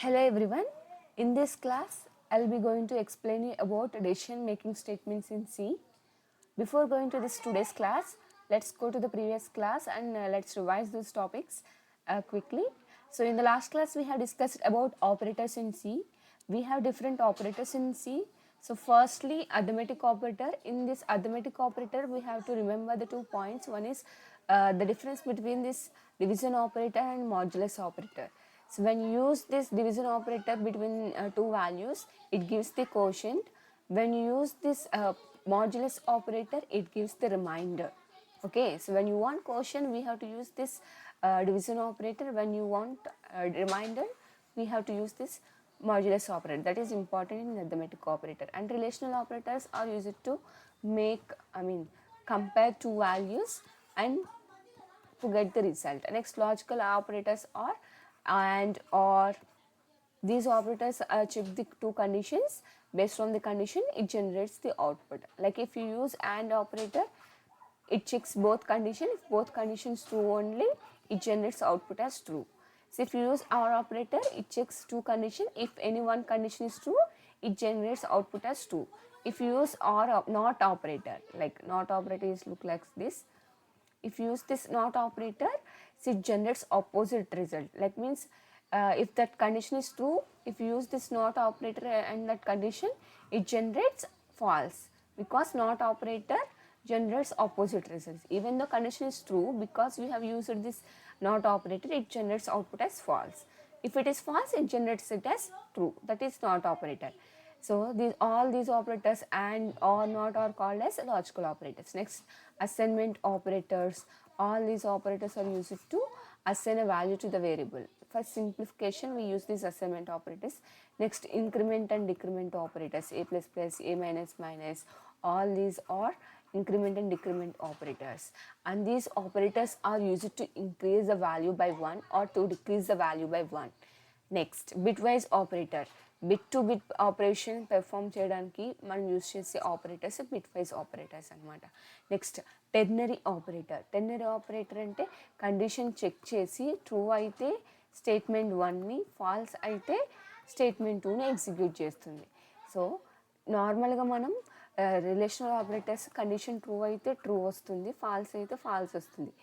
Hello everyone. In this class, I'll be going to explain you about decision making statements in C. Before going to this today's class, let's go to the previous class and let's revise those topics quickly. So in the last class, we have discussed about operators in C. We have different operators in C. So firstly, arithmetic operator. In this arithmetic operator, we have to remember the 2 points. One is the difference between this division operator and modulus operator. So when you use this division operator between two values, it gives the quotient. When you use this modulus operator, it gives the remainder. Okay, so when you want quotient, we have to use this division operator. When you want remainder, we have to use this modulus operator. That is important in arithmetic operator. And relational operators are used to compare two values and to get the result. Next, logical operators are and or. These operators check the two conditions. Based on the condition, it generates the output. Like if you use AND operator, it checks both conditions. If both conditions true only, it generates output as true. So if you use OR operator, it checks two conditions. If any one condition is true, it generates output as true. If you use OR not operator, like not operator is look like this. If you use this not operator, so it generates opposite result. Like means if that condition is true, if you use this not operator and that condition, it generates false, because not operator generates opposite results. Even the condition is true, because we have used this not operator, it generates output as false. If it is false, it generates it as true. That is not operator. So all these operators and or not are called as logical operators. Next, assignment operators. All these operators are used to assign a value to the variable. For simplification, we use these assignment operators. Next, increment and decrement operators. A plus plus, A minus minus. All these are increment and decrement operators. And these operators are used to increase the value by 1 or to decrease the value by 1. Next bit wise operator. Bit to bit operation perform చేయడానికి మనం use చేసే operators bit wise operators అనమాట. Next ternary operator. Ternary operator అంటే condition check చేసి true అయితే statement 1ని, falls అయితే statement 2ని ఎగ్జిక్యూట్ చేస్తుంది. సో నార్మల్గా మనం రిలేషనల్ ఆపరేటర్స్ కండిషన్ ట్రూ అయితే ట్రూ వస్తుంది, ఫాల్స్ అయితే ఫాల్స్ వస్తుంది.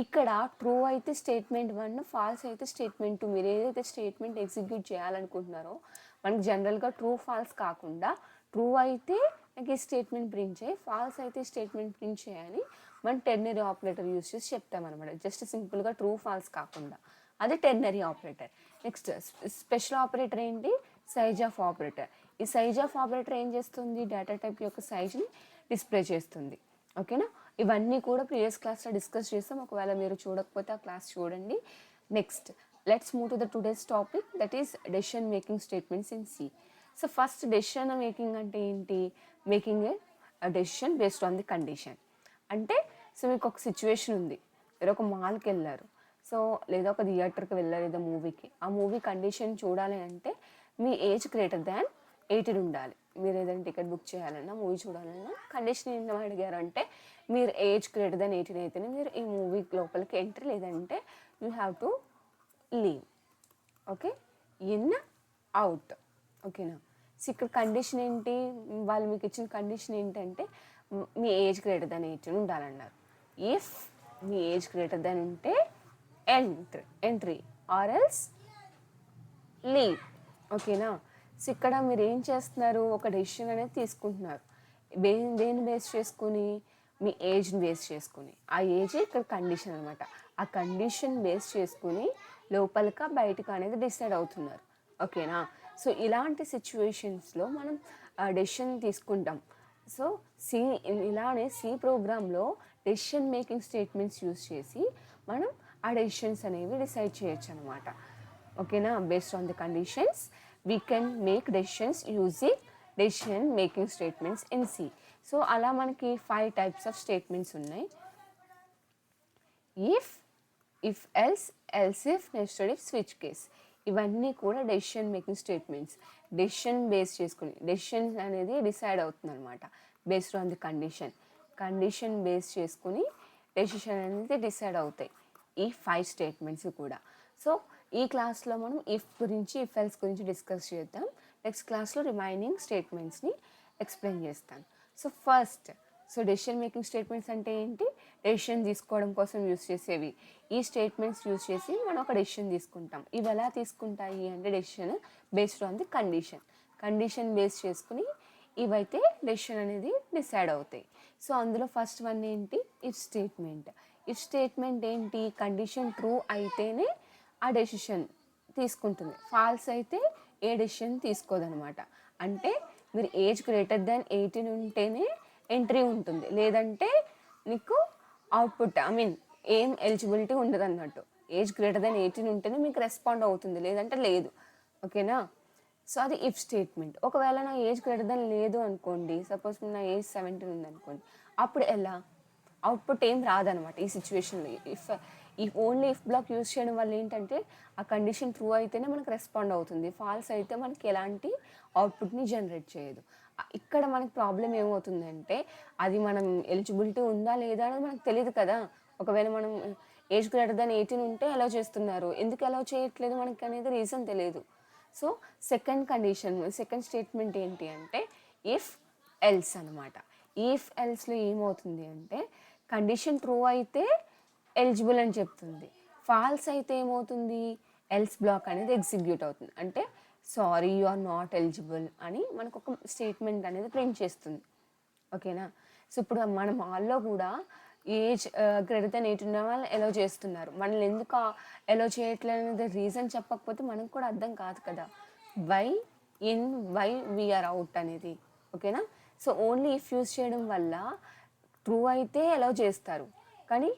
ఇక్కడ ట్రూ అయితే స్టేట్మెంట్ 1, ఫాల్స్ అయితే స్టేట్మెంట్ 2. మీరు ఏదైతే స్టేట్మెంట్ ఎగ్జిక్యూట్ చేయాలనుకుంటున్నారో మనకి జనరల్గా ట్రూ ఫాల్స్ కాకుండా ట్రూ అయితే నాకు ఈ స్టేట్మెంట్ ప్రింట్ చేయి, ఫాల్స్ అయితే స్టేట్మెంట్ ప్రింట్ చేయని మనం టెర్నరీ ఆపరేటర్ యూస్ చేసి చెప్తామన్నమాట. జస్ట్ సింపుల్గా ట్రూ ఫాల్స్ కాకుండా అదే ternary operator. Next special operator ఏంటి? Size of operator. ఈ సైజ్ ఆఫ్ ఆపరేటర్ ఏం చేస్తుంది? డేటా టైప్ యొక్క సైజ్ని డిస్ప్లే చేస్తుంది. ఓకేనా? ఇవన్నీ కూడా ప్రీవియస్ క్లాస్లో డిస్కస్ చేస్తాం. ఒకవేళ మీరు చూడకపోతే ఆ క్లాస్ చూడండి. Next let's move to the today's topic, that is decision making statements in C. So first decision making అంటే ఏంటి? Making a decision based on the condition. అంటే సో మీకు ఒక సిచ్యువేషన్ ఉంది, మీరు ఒక మాల్కి వెళ్ళారు, సో లేదా ఒక థియేటర్కి వెళ్ళారు, లేదా మూవీకి. ఆ మూవీ కండిషన్ చూడాలి అంటే మీ ఏజ్ గ్రేటర్ దాన్ 18 ఉండాలి. మీరు ఏదైనా టికెట్ బుక్ చేయాలన్నా, మూవీ చూడాలన్నా కండిషన్ ఏం అడిగారు అంటే మీరు ఏజ్ గ్రేటర్ దాన్ 18 అయితేనే మీరు ఈ మూవీ లోపలికి ఎంట్రీ, లేదంటే you have to leave. Okay, in out. ఓకేనా? సో ఇక్కడ కండిషన్ ఏంటి? వాళ్ళు మీకు ఇచ్చిన కండిషన్ ఏంటంటే మీ ఏజ్ గ్రేటర్ దాన్ 18 ఉండాలన్నారు. If me age greater than ఉంటే ఎంట్రీ ఆర్ ఎల్స్ లీవ్. ఓకేనా? సో ఇక్కడ మీరు ఏం చేస్తున్నారు? ఒక డెసిషన్ అనేది తీసుకుంటున్నారు. దేన్ని బేస్ చేసుకుని? మీ ఏజ్ని బేస్ చేసుకుని. ఆ ఏజ్ ఇక్కడ కండిషన్ అనమాట. ఆ కండిషన్ బేస్ చేసుకుని లోపలిక బయటకు అనేది డిసైడ్ అవుతున్నారు. ఓకేనా? సో ఇలాంటి సిచ్యువేషన్స్లో మనం డెసిషన్ తీసుకుంటాం. సో ఇలానే సి ప్రోగ్రాంలో డెసిషన్ మేకింగ్ స్టేట్మెంట్స్ యూజ్ చేసి మనం ఆ డెసిషన్స్ అనేవి డిసైడ్ చేయొచ్చు అనమాట. ఓకేనా? Based on the conditions we can make decisions using decision making statements in C. So అలా మనకి 5 types of statements ఉన్నాయి. if else, else if, nested if, switch case. ఇవన్నీ కూడా decision making statements. Decision base చేసుకుని, decision అనేది decide అవుతుంది అనమాట based on the condition base చేసుకుని డెసిషన్ అనేది డిసైడ్ అవుతాయి ఈ 5 స్టేట్మెంట్స్ కూడా. సో ఈ క్లాస్లో మనం ఇఫ్ గురించి ఇఫ్ ఎల్స్ గురించి డిస్కస్ చేద్దాం. నెక్స్ట్ క్లాస్లో రిమైనింగ్ స్టేట్మెంట్స్ని ఎక్స్ప్లెయిన్ చేస్తాను. So first, so decision making statements అంటే ఏంటి? డెసిషన్ తీసుకోవడం కోసం యూస్ చేసేవి. ఈ స్టేట్మెంట్స్ యూస్ చేసి మనం ఒక డెసిషన్ తీసుకుంటాం. ఇవి ఎలా తీసుకుంటాయి అంటే decision based on the condition base చేసుకుని ఇవైతే డెసిషన్ అనేది డిసైడ్ అవుతాయి. సో అందులో ఫస్ట్ వన్ ఏంటి? If statement. ఇఫ్ స్టేట్మెంట్ ఏంటి? కండిషన్ ట్రూ అయితేనే ఆ డెసిషన్ తీసుకుంటుంది, ఫాల్స్ అయితే ఏ డెసిషన్ తీసుకోదనమాట. అంటే మీరు ఏజ్ గ్రేటర్ దాన్ 18 ఉంటేనే ఎంట్రీ ఉంటుంది, లేదంటే నీకు అవుట్పుట్ ఏం ఎలిజిబిలిటీ ఉండదు అన్నట్టు. ఏజ్ గ్రేటర్ దాన్ 18 ఉంటేనే మీకు రెస్పాండ్ అవుతుంది, లేదంటే లేదు. ఓకేనా? సో అది ఇఫ్ స్టేట్మెంట్. ఒకవేళ నా ఏజ్ గ్రేటర్ దాన్ లేదు అనుకోండి, సపోజ్ నా ఏజ్ 17 ఉంది అనుకోండి, అప్పుడు ఎలా? అవుట్పుట్ ఏం రాదనమాట ఈ సిచ్యువేషన్లో. ఓన్లీ ఇఫ్ బ్లాక్ యూజ్ చేయడం వల్ల ఏంటంటే ఆ కండిషన్ ట్రూ అయితేనే మనకు రెస్పాండ్ అవుతుంది, ఫాల్స్ అయితే మనకి ఎలాంటి అవుట్పుట్ని జనరేట్ చేయదు. ఇక్కడ మనకి ప్రాబ్లం ఏమవుతుందంటే అది మనం ఎలిజిబిలిటీ ఉందా లేదా అనేది మనకు తెలియదు కదా. ఒకవేళ మనం ఏజ్ గ్రేటర్ దాన్ 18 ఉంటే అలౌ చేస్తున్నారు, ఎందుకు అలౌ చేయట్లేదు మనకి అనేది రీజన్ తెలియదు. సో సెకండ్ స్టేట్మెంట్ ఏంటి అంటే ఇఫ్ ఎల్స్ అనమాట. ఇఫ్ ఎల్స్లో ఏమవుతుంది అంటే కండిషన్ ట్రూ అయితే ఎలిజిబుల్ అని చెప్తుంది, ఫాల్స్ అయితే ఏమవుతుంది? ఎల్స్ బ్లాక్ అనేది ఎగ్జిక్యూట్ అవుతుంది. అంటే sorry you are not eligible అని మనకు ఒక స్టేట్మెంట్ అనేది ప్రింట్ చేస్తుంది. ఓకేనా? సో ఇప్పుడు మన మాల్లో కూడా ఏజ్ గ్రేటర్ దెన్ 18 ఉన్న వాళ్ళు ఎలో చేస్తున్నారు, మనల్ని ఎందుకు ఎలో చేయట్లేదు అనేది రీజన్ చెప్పకపోతే మనకు కూడా అర్థం కాదు కదా, వై వీఆర్ అవుట్ అనేది. ఓకేనా? సో ఓన్లీ ఇఫ్ యూజ్ చేయడం వల్ల ట్రూ అయితే ఎలో చేస్తారు, కానీ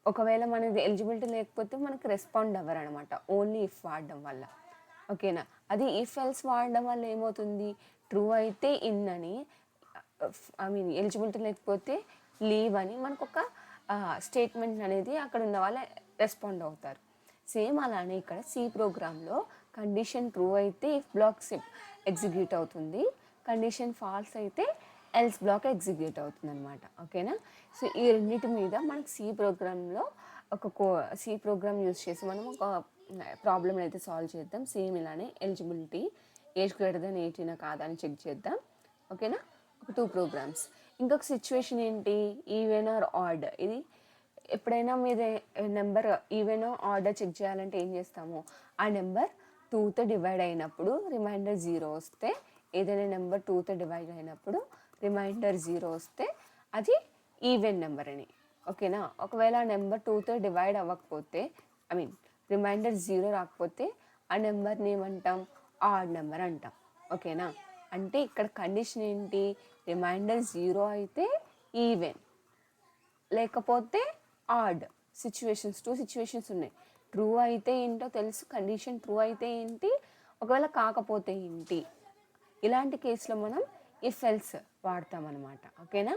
ఒకవేళ మనది ఎలిజిబిలిటీ లేకపోతే మనకు రెస్పాండ్ అవ్వరు అనమాట, ఓన్లీ ఇఫ్ వాడడం వల్ల. ఓకేనా? అది ఇఫ్ ఎల్స్ వాడడం వల్ల ఏమవుతుంది? ట్రూ అయితే ఇన్ అని, ఎలిజిబిలిటీ లేకపోతే లీవ్ అని మనకు ఒక స్టేట్మెంట్ అనేది అక్కడ ఉన్న వాళ్ళ రెస్పాండ్ అవుతారు. సేమ్ అలానే ఇక్కడ సి ప్రోగ్రాంలో కండిషన్ ట్రూ అయితే ఇఫ్ బ్లాక్ ఎగ్జిక్యూట్ అవుతుంది, కండిషన్ ఫాల్స్ అయితే ఎల్స్ బ్లాక్ ఎగ్జిక్యూట్ అవుతుంది అనమాట. ఓకేనా? సో ఈ రెండింటి మీద మనకు సి ప్రోగ్రాంలో సి ప్రోగ్రామ్ యూజ్ చేసి మనం ఒక ప్రాబ్లమ్ అయితే సాల్వ్ చేద్దాం. సేమ్ ఇలానే ఎలిజిబిలిటీ ఏజ్ గ్రేటర్ దెన్ 18 కాదా అని చెక్ చేద్దాం. ఓకేనా? ఒక 2 ప్రోగ్రామ్స్. ఇంకొక సిచ్యువేషన్ ఏంటి? Even or odd. ఇది ఎప్పుడైనా మీద నెంబర్ ఈవెన్ ఆర్డర్ చెక్ చేయాలంటే ఏం చేస్తాము? ఆ నెంబర్ 2తో డివైడ్ అయినప్పుడు రిమైండర్ 0 వస్తే, ఏదైనా నెంబర్ 2తో డివైడ్ అయినప్పుడు రిమైండర్ 0 వస్తే అది ఈవెన్ నెంబర్ అని. ఓకేనా? ఒకవేళ ఆ నెంబర్ 2తో డివైడ్ అవ్వకపోతే, రిమైండర్ 0 రాకపోతే ఆ నెంబర్ని ఏమంటాం? ఆడ్ నెంబర్ అంటాం. ఓకేనా? అంటే ఇక్కడ కండిషన్ ఏంటి? రిమైండర్ 0 అయితే ఈవెన్, లేకపోతే ఆడ్. 2 సిచ్యువేషన్స్ ఉన్నాయి. ట్రూ అయితే ఏంటో తెలుసు, కండిషన్ ట్రూ అయితే ఏంటి, ఒకవేళ కాకపోతే ఏంటి. ఇలాంటి కేసులో మనం ఇఫ్ ఎల్స్ వాడతామన్నమాట. ఓకేనా?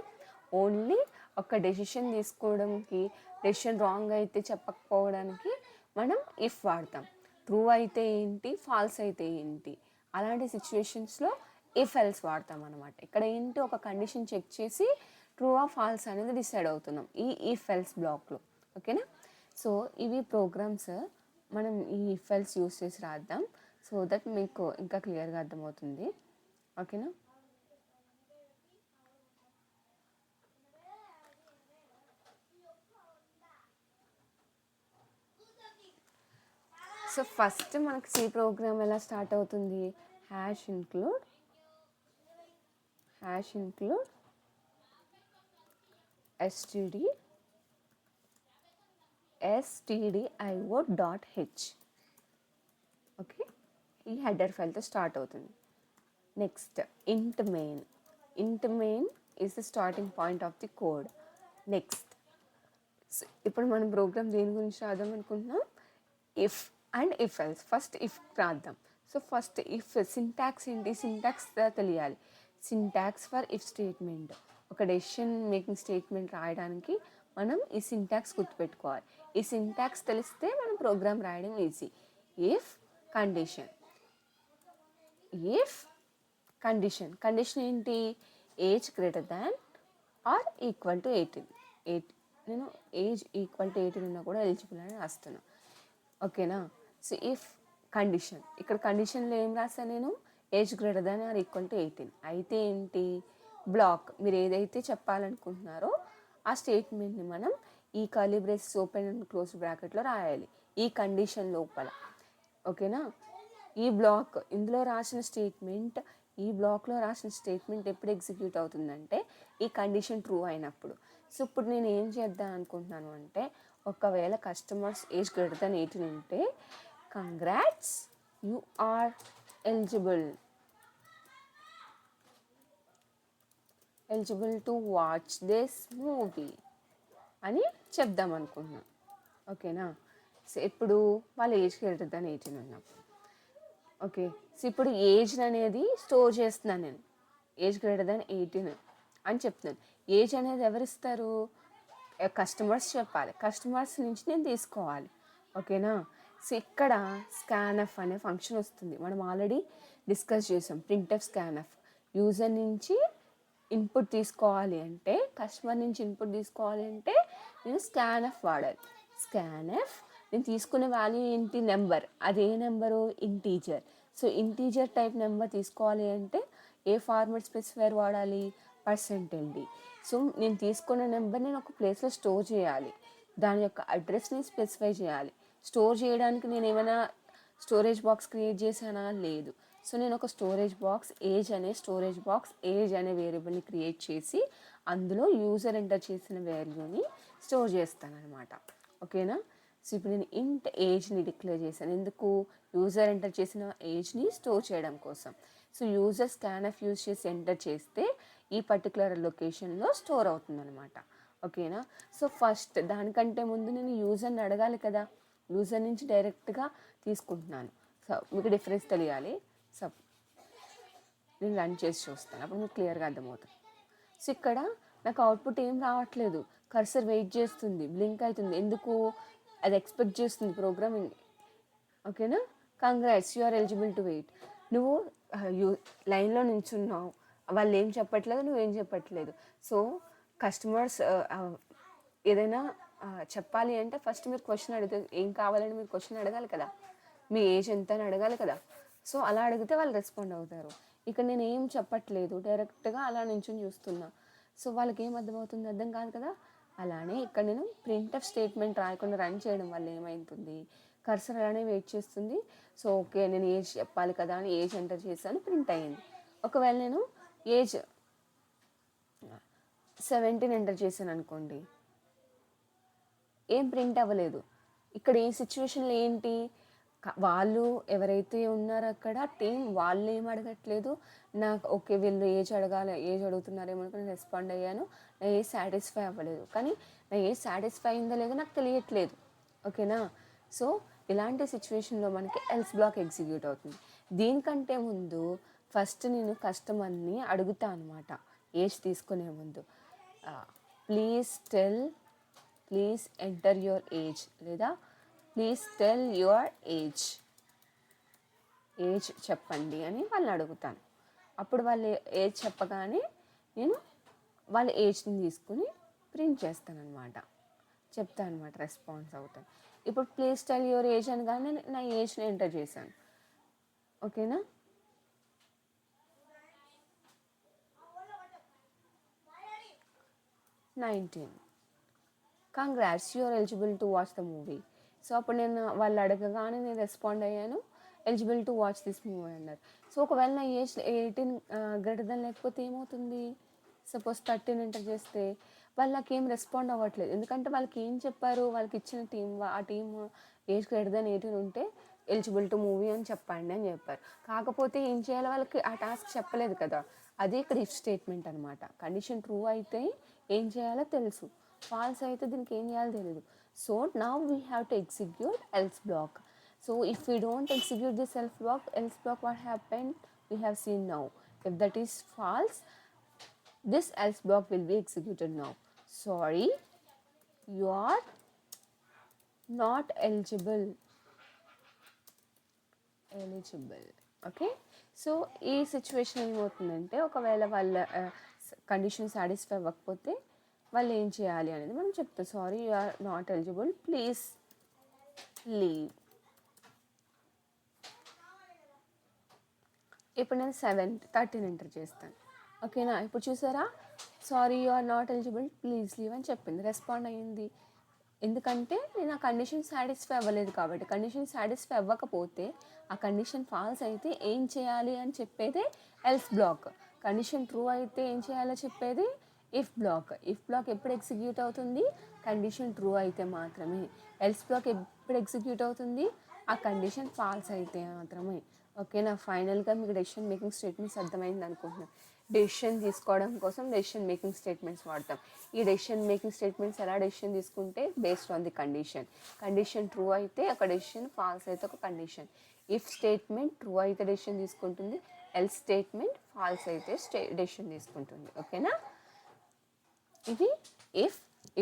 ఓన్లీ ఒక డెసిషన్ తీసుకోవడానికి, డెసిషన్ రాంగ్ అయితే చెప్పకపోవడానికి మనం ఇఫ్ వాడతాం. ట్రూ అయితే ఏంటి, ఫాల్స్ అయితే ఏంటి, అలాంటి సిచ్యువేషన్స్లో ఇఫ్ ఎల్స్ వాడతాం అనమాట. ఇక్కడ ఏంటి, ఒక కండిషన్ చెక్ చేసి ట్రూ ఆ ఫాల్స్ అనేది డిసైడ్ అవుతున్నాం ఈ ఇఫ్ ఎల్స్ బ్లాక్లో. ఓకేనా? సో ఇవి ప్రోగ్రామ్స్ మనం ఈ ఇఫ్ ఎల్స్ యూస్ చేసి రాద్దాం, సో దట్ మీకు ఇంకా క్లియర్గా అర్థమవుతుంది. ఓకేనా? సో ఫస్ట్ మనకి సి ప్రోగ్రామ్ ఎలా స్టార్ట్ అవుతుంది? Hash include stdio.h. ఓకే, ఈ హెడర్ ఫైల్తో స్టార్ట్ అవుతుంది. నెక్స్ట్ ఇంట్ main is the starting point of the code. Next ఇప్పుడు మనం ప్రోగ్రామ్ దేని గురించి రాద్దాం అనుకుంటున్నాం? If and if else. First if రాద్దాం. సో ఫస్ట్ ఇఫ్ సింటాక్స్ ఏంటి? సింటాక్స్ తెలియాలి. Syntax for if statement. ఒక డెసిషన్ మేకింగ్ స్టేట్మెంట్ రాయడానికి మనం ఈ సింటాక్స్ గుర్తుపెట్టుకోవాలి. ఈ సింటాక్స్ తెలిస్తే మనం ప్రోగ్రామ్ రాయడం ఈజీ. ఇఫ్ కండిషన్ ఏంటి? Age greater than or equal to 18. నేను ఏజ్ ఈక్వల్ టు 18 ఉన్నా కూడా ఎలిజిబుల్ అని రాస్తున్నాను. ఓకేనా. సో ఇఫ్ కండిషన్, ఇక్కడ కండిషన్లో ఏం రాసాను నేను, age greater than or equal to 18. అయితే ఏంటి, బ్లాక్ మీరు ఏదైతే చెప్పాలనుకుంటున్నారో ఆ స్టేట్మెంట్ని మనం ఈ curly braces open and close బ్రాకెట్లో రాయాలి ఈ కండిషన్ లోపల. ఓకేనా. ఈ బ్లాక్ ఇందులో రాసిన స్టేట్మెంట్, ఈ బ్లాక్లో రాసిన స్టేట్మెంట్ ఎప్పుడు ఎగ్జిక్యూట్ అవుతుందంటే ఈ కండిషన్ ట్రూ అయినప్పుడు. సో ఇప్పుడు నేను ఏం చేద్దాం అనుకుంటున్నాను అంటే, ఒకవేళ కస్టమర్స్ ఏజ్ గ్రేటర్ దాన్ 18 ఉంటే congrats you are eligible to watch this movie అని చెప్దాం అనుకుంటున్నాను. ఓకేనా. సో ఇప్పుడు వాళ్ళ ఏజ్ గ్రేటర్ దాన్ 18 ఉన్నప్పుడు. ఓకే. సో ఇప్పుడు ఏజ్ అనేది స్టోర్ చేస్తున్నాను నేను, ఏజ్ గ్రేటర్ దాన్ 18 అని చెప్తున్నాను. ఏజ్ అనేది ఎవరిస్తారు, కస్టమర్స్ చెప్పాలి, కస్టమర్స్ నుంచి నేను తీసుకోవాలి. ఓకేనా. సో ఇక్కడ స్కాన్ఎఫ్ అనే ఫంక్షన్ వస్తుంది, మనం ఆల్రెడీ డిస్కస్ చేసాం. ప్రింట్ఎఫ్ స్కాన్ఎఫ్, యూజర్ నుంచి ఇన్పుట్ తీసుకోవాలి అంటే, కస్టమర్ నుంచి ఇన్పుట్ తీసుకోవాలి అంటే నేను స్కాన్ఎఫ్ వాడాలి. స్కాన్ఎఫ్ నేను తీసుకునే వాల్యూ ఏంటి, నెంబర్. అదే number integer. So integer type number తీసుకోవాలి అంటే ఏ ఫార్మాట్ స్పెసిఫైర్ వాడాలి, %LD. సో నేను తీసుకున్న నెంబర్ నేను ఒక ప్లేస్లో స్టోర్ చేయాలి, దాని యొక్క అడ్రస్ని స్పెసిఫై చేయాలి. స్టోర్ చేయడానికి నేను ఏమైనా స్టోరేజ్ బాక్స్ క్రియేట్ చేశానా, లేదు. సో నేను ఒక స్టోరేజ్ బాక్స్ ఏజ్ అనే వేరియబుల్ని క్రియేట్ చేసి అందులో యూజర్ ఎంటర్ చేసిన వాల్యూని స్టోర్ చేస్తాను అనమాట. ఓకేనా. సో ఇప్పుడు నేను ఇంట్ ఏజ్ని డిక్లేర్ చేశాను, ఎందుకు, యూజర్ ఎంటర్ చేసిన ఏజ్ని స్టోర్ చేయడం కోసం. సో యూజర్ స్కాన్ఎఫ్ యూజ్ చేసి ఎంటర్ చేస్తే ఈ పర్టికులర్ లొకేషన్లో స్టోర్ అవుతుంది అనమాట. ఓకేనా. సో ఫస్ట్ దానికంటే ముందు నేను యూజర్ని అడగాలి కదా, యూజర్ నుంచి డైరెక్ట్గా తీసుకుంటున్నాను. సో మీకు డిఫరెన్స్ తెలియాలి. సో నేను రన్ చేసి చూస్తాను, అప్పుడు మీకు క్లియర్గా అర్థమవుతుంది. సో ఇక్కడ నాకు అవుట్పుట్ ఏం రావట్లేదు, కర్సర్ వెయిట్ చేస్తుంది, బ్లింక్ అవుతుంది, ఎందుకు, అది ఎక్స్పెక్ట్ చేస్తుంది ప్రోగ్రామింగ్. ఓకేనా. Congrats you are eligible to wait. నువ్వు లైన్లో నించున్నావు, వాళ్ళు ఏం చెప్పట్లేదు, నువ్వేం చెప్పట్లేదు. సో కస్టమర్స్ ఏదైనా చెప్పాలి అంటే ఫస్ట్ మీరు క్వశ్చన్ అడిగితే, ఏం కావాలని మీరు క్వశ్చన్ అడగాలి కదా, మీ ఏజ్ ఎంత అని అడగాలి కదా. సో అలా అడిగితే వాళ్ళు రెస్పాండ్ అవుతారు. ఇక్కడ నేను ఏం చెప్పట్లేదు, డైరెక్ట్గా అలా నించుని చూస్తున్నా. సో వాళ్ళకి ఏం అర్థమవుతుంది, అర్థం కాదు కదా. అలానే ఇక్కడ నేను ప్రింట్ఎఫ్ స్టేట్మెంట్ రాయకుండా రన్ చేయడం వల్ల ఏమవుతుంది, కర్సర్ అలానే వెయిట్ చేస్తుంది. సో ఓకే నేను ఏజ్ చెప్పాలి కదా అని ఏజ్ ఎంటర్ చేశాను, ప్రింట్ అయ్యింది. ఒకవేళ నేను ఏజ్ 17 ఎంటర్ చేశాను అనుకోండి, ఏం ప్రింట్ అవ్వలేదు. ఇక్కడ ఈ సిచ్యువేషన్లో ఏంటి, వాళ్ళు ఎవరైతే ఉన్నారో అక్కడ టీం, వాళ్ళు ఏం అడగట్లేదు నాకు, ఓకే వీళ్ళు ఏజ్ అడుగుతున్నారేమో అనుకుని రెస్పాండ్ అయ్యాను, నా ఏజ్ సాటిస్ఫై అవ్వలేదు. కానీ నా ఏజ్ సాటిస్ఫై అయిందో లేదో నాకు తెలియట్లేదు. ఓకేనా. సో ఇలాంటి సిచ్యువేషన్లో మనకి ఎల్స్ బ్లాక్ ఎగ్జిక్యూట్ అవుతుంది. దీనికంటే ముందు ఫస్ట్ నేను కస్టమర్ని అడుగుతా అనమాట, ఏజ్ తీసుకునే ముందు, ప్లీజ్ ఎంటర్ యువర్ ఏజ్, లేదా ప్లీజ్ టెల్ యువర్ ఏజ్ చెప్పండి అని వాళ్ళని అడుగుతాను. అప్పుడు వాళ్ళు ఏజ్ చెప్పగానే నేను వాళ్ళ ఏజ్ని తీసుకుని ప్రింట్ చేస్తాను అనమాట, చెప్తాను అనమాట, రెస్పాన్స్ అవుతాను. ఇప్పుడు ప్లీజ్ టెల్ యువర్ ఏజ్ అనగానే నా ఏజ్ని ఎంటర్ చేశాను. ఓకేనా. "19. Congrats you are eligible to watch the movie." So అప్పుడు నేను వాళ్ళు అడగగానే నేను రెస్పాండ్ అయ్యాను, eligible to watch this movie అన్నారు. సో ఒకవేళ నా ఏజ్ 18 గ్రేటర్ దాన్ లేకపోతే ఏమవుతుంది, సపోజ్ 13 ఎంటర్ చేస్తే వాళ్ళకి ఏం రెస్పాండ్ అవ్వట్లేదు. ఎందుకంటే వాళ్ళకి ఏం చెప్పారు, వాళ్ళకి ఇచ్చిన ఆ టీమ్ ఏజ్ గ్రేటర్ దాన్ 18 ఉంటే ఎలిజిబుల్ టు మూవీ అని చెప్పండి అని చెప్పారు. కాకపోతే ఏం చేయాలో వాళ్ళకి ఆ టాస్క్ చెప్పలేదు కదా. అదే ఇక్కడ ఇఫ్ స్టేట్మెంట్ అనమాట. కండిషన్ ట్రూ అయితే ఏం చేయాలో తెలుసు, ఫాల్స్ అయితే దీనికి ఏం చేయాలో తెలియదు. So now we have to execute else black. So if we don't execute this else block, what happened, we have seen now. If that is false, this else block will be executed now. Sorry, you are not eligible. Okay. So ఈ situation ఏమవుతుందంటే, ఒకవేళ వాళ్ళ condition satisfy అవ్వకపోతే వాళ్ళు ఏం చేయాలి అనేది మనం చెప్తాం. Sorry you are not eligible, please leave ఇప్పుడు నేను 13 ఎంటర్ చేస్తాను. ఓకేనా, ఇప్పుడు చూసారా, sorry you are not eligible, please leave అని చెప్పింది, రెస్పాండ్ అయ్యింది. ఎందుకంటే నేను ఆ కండిషన్ సాటిస్ఫై అవ్వలేదు కాబట్టి. కండిషన్ సాటిస్ఫై అవ్వకపోతే, ఆ కండిషన్ ఫాల్స్ అయితే ఏం చేయాలి అని చెప్పేది ఎల్స్ బ్లాక్. కండిషన్ ట్రూ అయితే ఏం చేయాలో చెప్పేది ఇఫ్ బ్లాక్. ఇఫ్ బ్లాక్ ఎప్పుడు ఎగ్జిక్యూట్ అవుతుంది? కండిషన్ ట్రూ అయితే మాత్రమే. ఎల్స్ బ్లాక్ ఎప్పుడు ఎగ్జిక్యూట్ అవుతుంది? ఆ కండిషన్ ఫాల్స్ అయితే మాత్రమే. ఓకేనా, ఫైనల్గా మీకు డెసిషన్ మేకింగ్ స్టేట్మెంట్స్ అర్థమైంది అనుకుంటున్నాను. డెసిషన్ తీసుకోవడం కోసం డెసిషన్ మేకింగ్ స్టేట్మెంట్స్ వాడతాం. ఈ డెసిషన్ మేకింగ్ స్టేట్మెంట్స్ ఎలా డెసిషన్ తీసుకుంటే based on the condition. Condition true అయితే ఒక డెసిషన్, ఫాల్స్ అయితే ఒక కండిషన్. ఇఫ్ స్టేట్మెంట్ ట్రూ అయితే డెసిషన్ తీసుకుంటుంది, ఎల్స్ స్టేట్మెంట్ ఫాల్స్ అయితే డెసిషన్ తీసుకుంటుంది. ఓకేనా, ఇది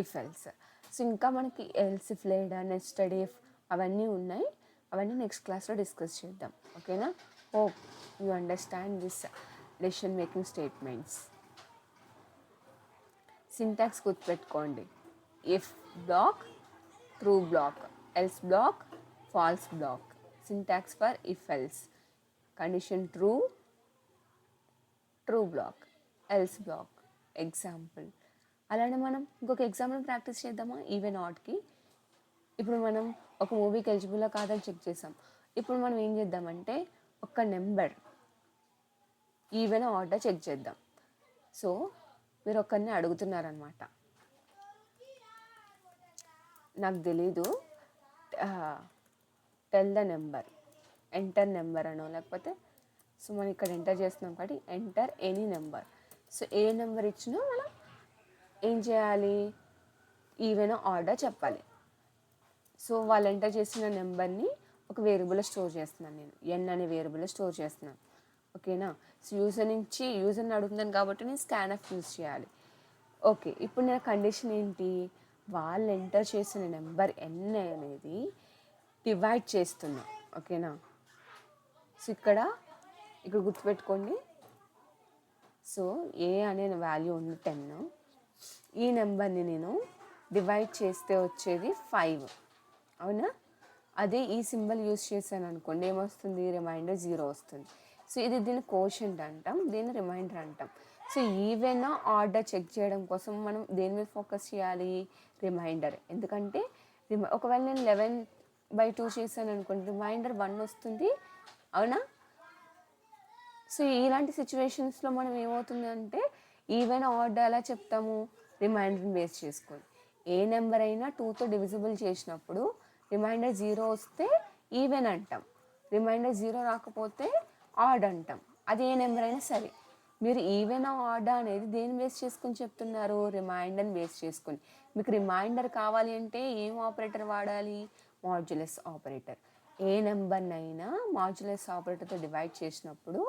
ఇఫ్ ఎల్స్. సో ఇంకా మనకి ఎల్స్ ఇఫ్ లేదా నెస్టెడ్ ఇఫ్ అవన్నీ ఉన్నాయి. అవన్నీ నెక్స్ట్ క్లాస్లో డిస్కస్ చేద్దాం. ఓకేనా, hope you understand this decision making statements. Syntax గుర్తుపెట్టుకోండి. If block, true block, else black, falls block. Syntax for if else. Condition true, true block, else block. Example. అలానే మనం ఇంకొక ఎగ్జాంపుల్ ప్రాక్టీస్ చేద్దామా even ఆడ్కి. ఇప్పుడు మనం ఒక మూవీకి ఎలిజిబుల్లా కాదని చెక్ చేసాం. ఇప్పుడు మనం ఏం చేద్దామంటే ఒక నెంబర్ ఈవెన్ ఆర్డర్ చెక్ చేద్దాం. సో మీరు ఒకరిని అడుగుతున్నారనమాట, నాకు తెలీదు, tell the number, enter number అనో లేకపోతే, సో మనం ఇక్కడ ఎంటర్ చేస్తున్నాం కాబట్టి ఎంటర్ ఎనీ నెంబర్. సో ఏ నెంబర్ ఇచ్చినా మనం ఏం చేయాలి, ఈవెన్ ఆర్డర్ చెప్పాలి. సో వాళ్ళు ఎంటర్ చేసిన నెంబర్ని ఒక వేరియబుల్లో స్టోర్ చేస్తున్నాను నేను, ఎన్ అనే వేరియబుల్లో స్టోర్ చేస్తున్నాను. ఓకేనా, సో యూజర్ని అడుగుతున్నాను కాబట్టి నేను స్కాన్ఎఫ్ యూజ్ చేయాలి. ఓకే, ఇప్పుడు నేను కండిషన్ ఏంటి, వాళ్ళు ఎంటర్ చేసిన నెంబర్ ఎన్ అనేది డివైడ్ చేస్తున్నా. ఓకేనా, సో ఇక్కడ గుర్తుపెట్టుకోండి. సో ఏ అనే వాల్యూ ఉంది 10, ఈ నెంబర్ని నేను డివైడ్ చేస్తే వచ్చేది 5. అవునా, అదే ఈ సింబల్ యూజ్ చేశాను అనుకోండి, ఏమొస్తుంది, రిమైండర్ 0 వస్తుంది. సో దీన్ని కోషెంట్ అంటాం, దీన్ని రిమైండర్ అంటాం. సో ఈవెన్ ఆర్డర్ చెక్ చేయడం కోసం మనం దేని మీద ఫోకస్ చేయాలి, రిమైండర్. ఎందుకంటే ఒకవేళ నేను 11/2 చేశాను అనుకోండి, రిమైండర్ 1 వస్తుంది. అవునా, సో ఇలాంటి సిచ్యువేషన్స్లో మనం ఏమవుతుంది అంటే ఈవెన్ ఆర్డర్ ఎలా చెప్తాము, రిమైండర్ని బేస్ చేసుకొని. ఏ నెంబర్ అయినా 2తో డివిజిబుల్ చేసినప్పుడు రిమైండర్ 0 వస్తే ఈవెన్ అంటాం, రిమైండర్ 0 రాకపోతే ఆడ్ అంటాం. అది ఏ నెంబర్ అయినా సరే. మీరు ఈవెన్ ఆర్డర్ అనేది దేని బేస్ చేసుకుని చెప్తున్నారు, రిమైండర్ని బేస్ చేసుకుని. మీకు రిమైండర్ కావాలి అంటే ఏం ఆపరేటర్ వాడాలి, మాడ్యులస్ ఆపరేటర్. ఏ నెంబర్నైనా మాడ్యులస్ ఆపరేటర్తో డివైడ్ చేసినప్పుడు,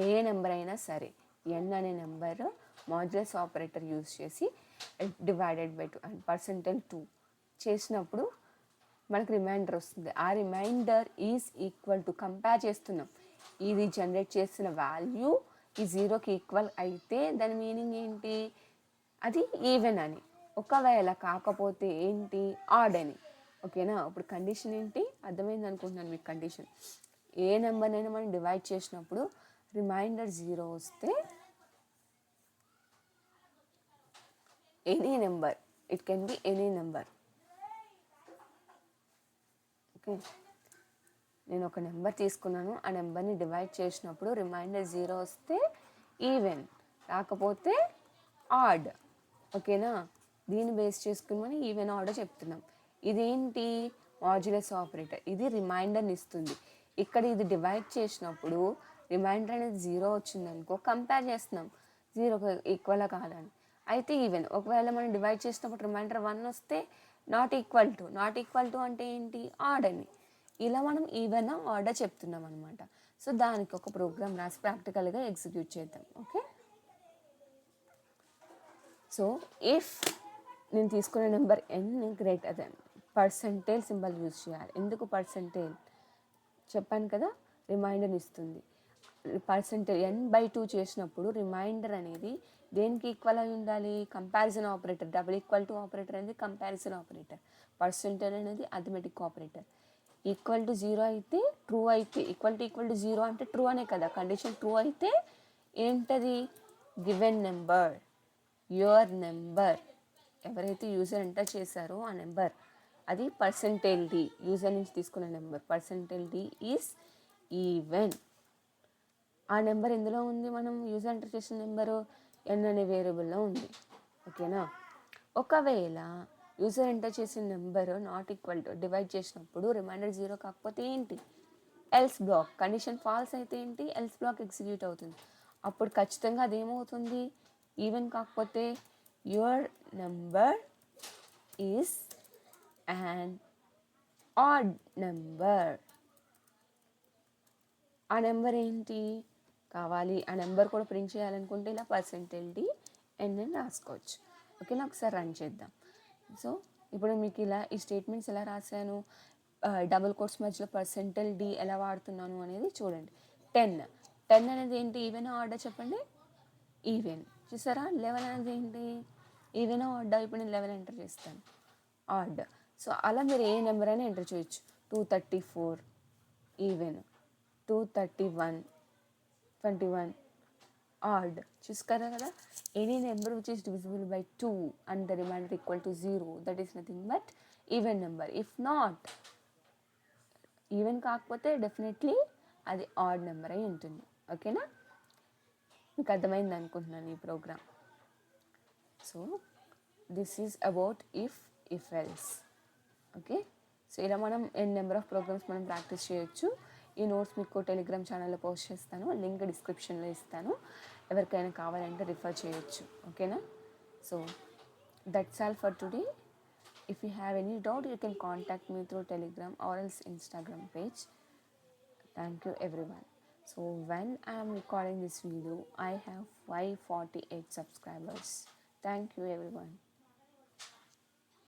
ఏ నెంబర్ అయినా సరే, ఎన్ అనే నెంబర్ మాడ్యులస్ ఆపరేటర్ యూజ్ చేసి డివైడెడ్ బై 2 అండ్ %2 చేసినప్పుడు మనకు రిమైండర్ వస్తుంది. ఆ remainder is equal to, compare చేస్తున్నాం, ఇది జనరేట్ చేసిన వాల్యూ ఈ 0కి ఈక్వల్ అయితే దాని మీనింగ్ ఏంటి, అది ఈవెన్ అని. ఒకవేళ కాకపోతే ఏంటి, ఆడ్ అని. ఓకేనా, ఇప్పుడు కండిషన్ ఏంటి అర్థమైంది అనుకుంటున్నాను మీకు. కండిషన్ ఏ నెంబర్నైనా మనం డివైడ్ చేసినప్పుడు రిమైండర్ 0 వస్తే, any number, it can be any number. Okay, నేను ఒక నెంబర్ తీసుకున్నాను, ఆ నెంబర్ని డివైడ్ చేసినప్పుడు రిమైండర్ 0 వస్తే ఈవెన్, రాకపోతే ఆడ్. ఓకేనా, దీన్ని బేస్ చేసుకుని మనం ఈవెన్ ఆర్డర్ చెప్తున్నాం. ఇదేంటి, మాడ్యులస్ ఆపరేటర్. ఇది రిమైండర్ని ఇస్తుంది. ఇక్కడ ఇది డివైడ్ చేసినప్పుడు రిమైండర్ అనేది 0 వచ్చిందనుకో, కంపేర్ చేస్తున్నాం 0కి ఈక్వల్గా కాదని. అయితే ఈవెన్. ఒకవేళ మనం డివైడ్ చేసినప్పుడు రిమైండర్ 1 వస్తే నాట్ ఈక్వల్ టు అంటే ఏంటి, ఆడ్ అని. ఇలా మనం ఈవెన్ ఆర్డర్ చెప్తున్నాం అనమాట. సో దానికి ఒక ప్రోగ్రామ్ రాసి ప్రాక్టికల్గా ఎగ్జిక్యూట్ చేద్దాం. ఓకే, సో ఇఫ్ నేను తీసుకునే number N greater then, percentage symbol use చేయాలి. ఎందుకు పర్సంటేజ్ చెప్పాను కదా, రిమైండర్ని ఇస్తుంది. పర్సంటేజ్ n/2 చేసినప్పుడు రిమైండర్ అనేది దేనికి ఈక్వల్ అయి ఉండాలి, కంపారిజన్ ఆపరేటర్. == ఆపరేటర్ అనేది కంపారిజన్ ఆపరేటర్. పర్సంటేజ్ అనేది అథమెటిక్ ఆపరేటర్. =0 అయితే ట్రూ అయితే ఈక్వల్ టు 0 అంటే ట్రూ అనే కదా, కండిషన్ ట్రూ అయితే ఏంటది, గివెన్ నెంబర్, యువర్ నెంబర్, ఎవరైతే యూజర్ ఎంటర్ చేశారో ఆ నెంబర్ అది పర్సెంటేజ్ డి, యూజర్ నుంచి తీసుకున్న number percentage D is even. ఆ నెంబర్ ఎందులో ఉంది, మనం యూజర్ ఎంటర్ చేసిన నెంబరు ఎన్ అనే వేరియబుల్లో ఉంది. ఓకేనా. ఒకవేళ యూజర్ ఎంటర్ చేసిన number not equal to divide చేసినప్పుడు రిమైండర్ 0 కాకపోతే ఏంటి, ఎల్స్ బ్లాక్. కండిషన్ ఫాల్స్ అయితే ఏంటి, ఎల్స్ బ్లాక్ ఎగ్జిక్యూట్ అవుతుంది. అప్పుడు ఖచ్చితంగా అదేమవుతుంది, ఈవెన్ కాకపోతే your number is an odd number. ఆ నెంబర్ ఏంటి కావాలి, ఆ నెంబర్ కూడా ప్రింట్ చేయాలనుకుంటే ఇలా పర్సెంటేజ్ డి ఎన్ అని రాసుకోవచ్చు. ఓకేనా, ఒకసారి రన్ చేద్దాం. సో ఇప్పుడు మీకు ఇలా ఈ స్టేట్మెంట్స్ ఎలా రాశాను, డబుల్ కోట్స్ మధ్యలో పర్సెంటేజ్ డి ఎలా వాడుతున్నాను అనేది చూడండి. 10 అనేది ఏంటి, ఈవెన్ ఆర్డర్ చెప్పండి, ఈవెన్. చూసారా, 11 అనేది ఏంటి, ఈవెన్ ఆర్డర్. ఇప్పుడు నేను 11 ఎంటర్ చేస్తాను, ఆర్డర్. సో అలా మీరు ఏ నెంబర్ అయినా ఎంటర్ చేయొచ్చు. 234 ఈవెన్, 231 21 ఆడ్. చూసుకోరా కదా, any number which is divisible by 2 and the remainder equal to 0 that is nothing but even number. If not, even కాకపోతే డెఫినెట్లీ అది ఆడ్ నెంబర్ అయి ఉంటుంది. ఓకేనా, మీకు అర్థమైంది అనుకుంటున్నాను ఈ program. So this is about if else. Okay, so ఇలా మనం నెంబర్ ఆఫ్ ప్రోగ్రామ్స్ మనం ప్రాక్టీస్ చేయొచ్చు. ఈ నోట్స్ మీకు టెలిగ్రామ్ ఛానల్లో పోస్ట్ చేస్తాను, లింక్ డిస్క్రిప్షన్లో ఇస్తాను, ఎవరికైనా కావాలంటే రిఫర్ చేయొచ్చు. ఓకేనా, so that's all for today. If you have any doubt, you can contact me through Telegram or else Instagram page. Thank you everyone. So when I am recording this video, I have 548 subscribers. Thank you everyone.